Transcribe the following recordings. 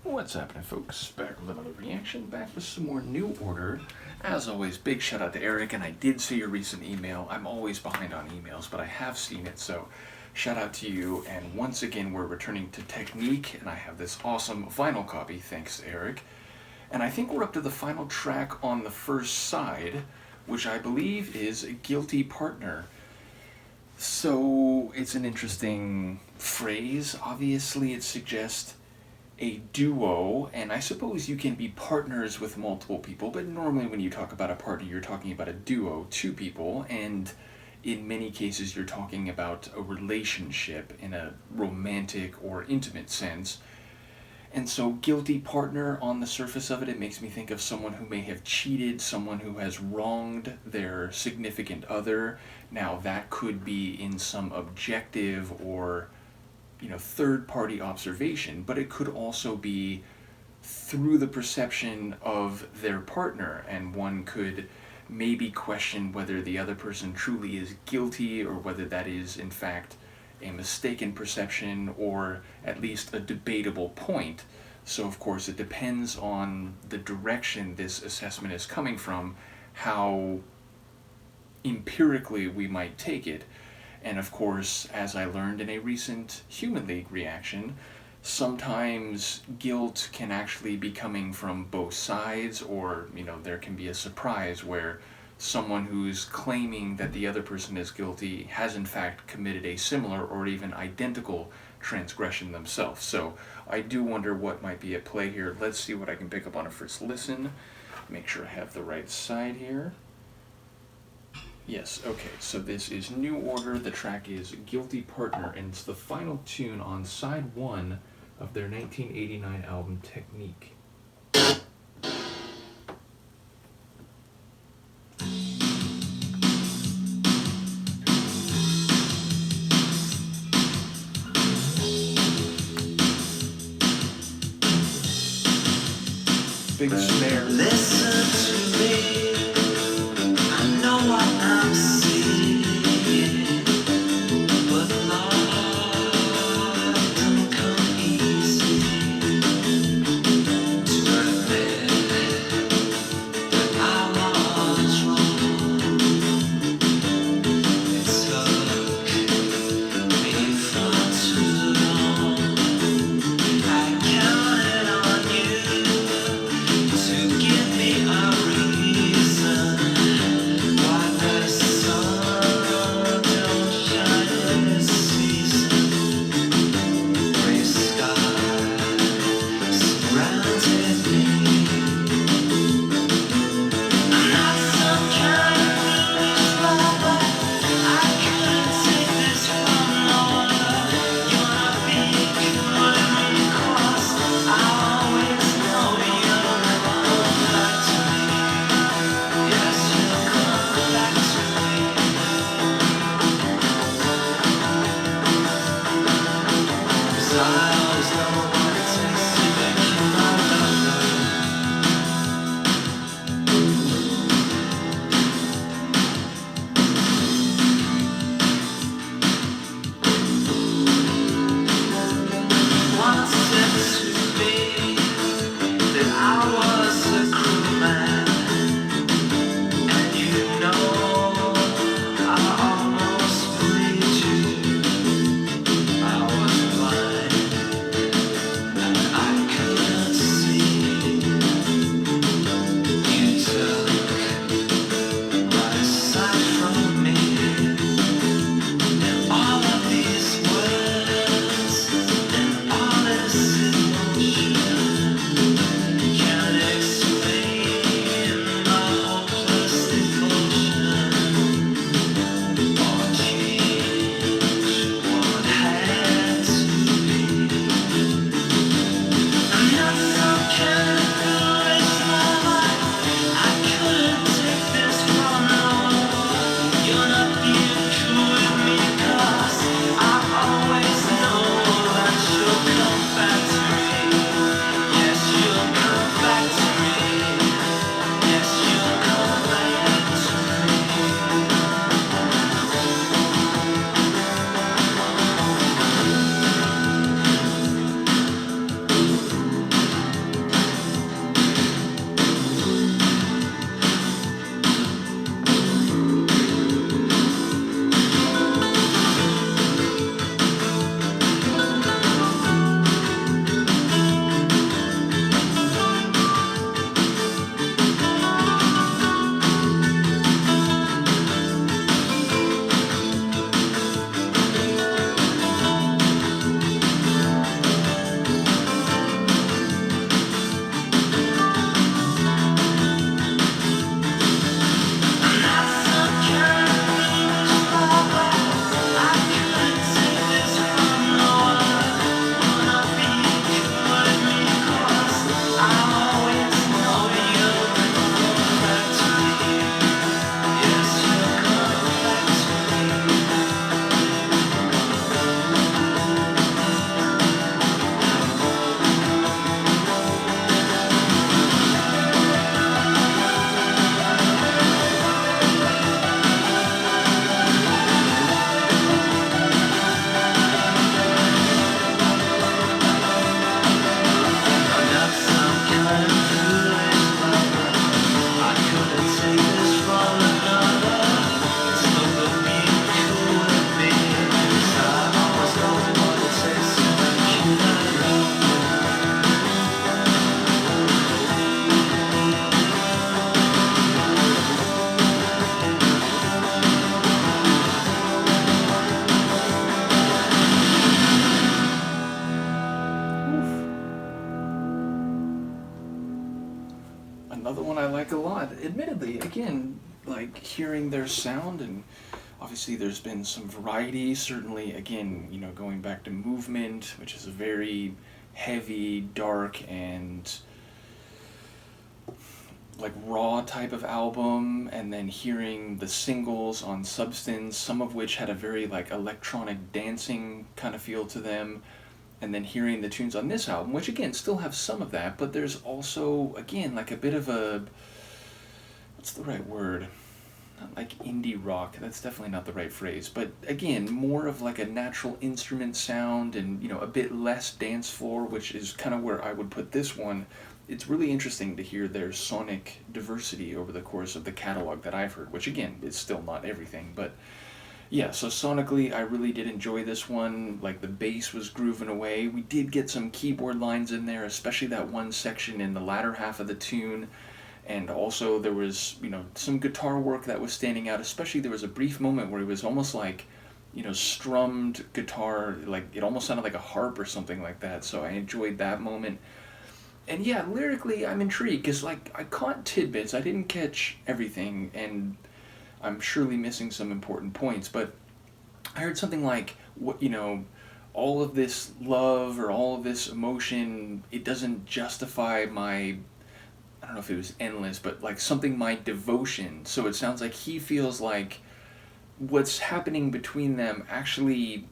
What's happening, folks? Back with another reaction, back with some more New Order. As always, big shout out to Erik, and I did see your recent email. I'm always behind on emails, but I have seen it, so shout out to you. And once again, we're returning to Technique, and I have this awesome vinyl copy, thanks to Erik. And I think we're up to the final track on the first side, which I believe is Guilty Partner. So it's an interesting phrase. Obviously, it suggests a duo, and I suppose you can be partners with multiple people, but normally when you talk about a partner, you're talking about a duo, two people, and in many cases you're talking about a relationship in a romantic or intimate sense. And so guilty partner, on the surface of it, it makes me think of someone who may have cheated, someone who has wronged their significant other. Now that could be in some objective or third-party observation, but it could also be through the perception of their partner, and one could maybe question whether the other person truly is guilty or whether that is in fact a mistaken perception or at least a debatable point. So of course it depends on the direction this assessment is coming from, how empirically we might take it. And of course, as I learned in a recent Human League reaction, sometimes guilt can actually be coming from both sides, or there can be a surprise where someone who's claiming that the other person is guilty has in fact committed a similar or even identical transgression themselves. So I do wonder what might be at play here. Let's see what I can pick up on a first listen. Make sure I have the right side here. Yes, okay, so this is New Order. The track is Guilty Partner, and it's the final tune on side 1 of their 1989 album Technique. Big snare. Listen to me. I know what I'm seeing, but love don't come easy to admit that I was wrong. It took me far too long. I counted on you to give me a reason. Another one I like a lot. Admittedly, again, like hearing their sound, and obviously there's been some variety. Certainly, again, going back to Movement, which is a very heavy, dark, and like raw type of album, and then hearing the singles on Substance, some of which had a very like electronic dancing kind of feel to them, and then hearing the tunes on this album, which again still have some of that, but there's also again like a bit of a, what's the right word, not like indie rock, that's definitely not the right phrase, but again more of like a natural instrument sound, and a bit less dance floor, which is kind of where I would put this one. It's really interesting to hear their sonic diversity over the course of the catalog that I've heard, which again is still not everything, but yeah, so sonically I really did enjoy this one. Like the bass was grooving away. We did get some keyboard lines in there, especially that one section in the latter half of the tune. And also there was, some guitar work that was standing out, especially there was a brief moment where it was almost like, strummed guitar, like it almost sounded like a harp or something like that, so I enjoyed that moment. And yeah, lyrically, I'm intrigued because like I caught tidbits. I didn't catch everything, and I'm surely missing some important points. But I heard something like, what all of this love or all of this emotion, it doesn't justify my. I don't know if it was endless, but like something my devotion. So it sounds like he feels like what's happening between them actually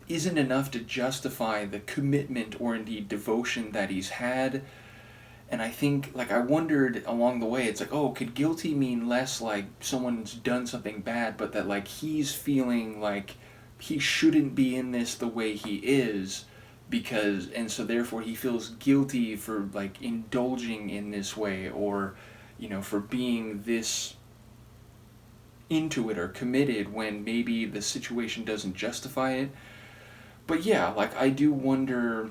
isn't enough to justify the commitment or indeed devotion that he's had. And I think, like, I wondered along the way, it's like, oh, could guilty mean less like someone's done something bad, but that, like, he's feeling like he shouldn't be in this the way he is, because, and so therefore he feels guilty for, like, indulging in this way, or, for being this into it or committed when maybe the situation doesn't justify it. But yeah, like, I do wonder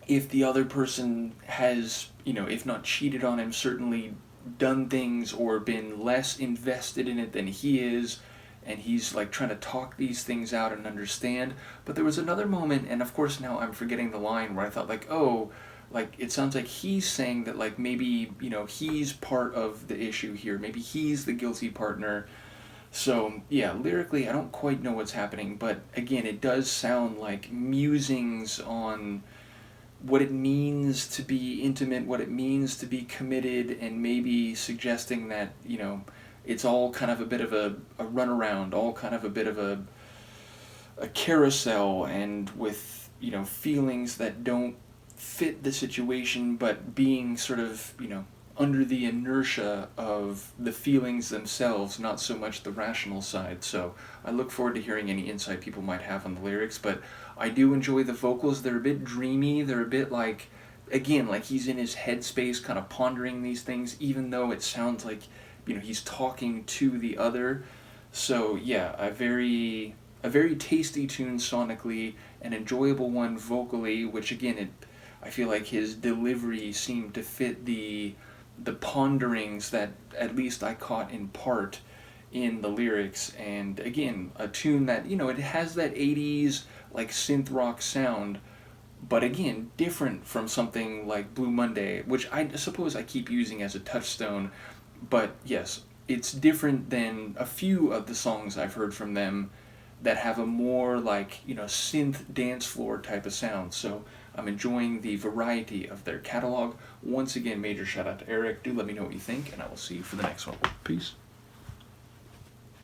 if the other person has, if not cheated on him, certainly done things or been less invested in it than he is, and he's like trying to talk these things out and understand. But there was another moment, and of course now I'm forgetting the line, where I thought like, oh, like it sounds like he's saying that like maybe, he's part of the issue here. Maybe he's the guilty partner. So yeah, lyrically I don't quite know what's happening, but again it does sound like musings on what it means to be intimate, what it means to be committed, and maybe suggesting that, it's all kind of a bit of a runaround, all kind of a bit of a carousel, and with, feelings that don't fit the situation, but being sort of, under the inertia of the feelings themselves, not so much the rational side. So I look forward to hearing any insight people might have on the lyrics, but I do enjoy the vocals. They're a bit dreamy, they're a bit like, again, like he's in his headspace kind of pondering these things, even though it sounds like, he's talking to the other. So yeah, a very tasty tune sonically, an enjoyable one vocally, which again, I feel like his delivery seemed to fit the ponderings that at least I caught in part in the lyrics. And again, a tune that, it has that 80s like synth rock sound, but again, different from something like Blue Monday, which I suppose I keep using as a touchstone. But yes, it's different than a few of the songs I've heard from them that have a more like, synth dance floor type of sound. So I'm enjoying the variety of their catalog. Once again, major shout out to Erik. Do let me know what you think, and I will see you for the next one. Peace.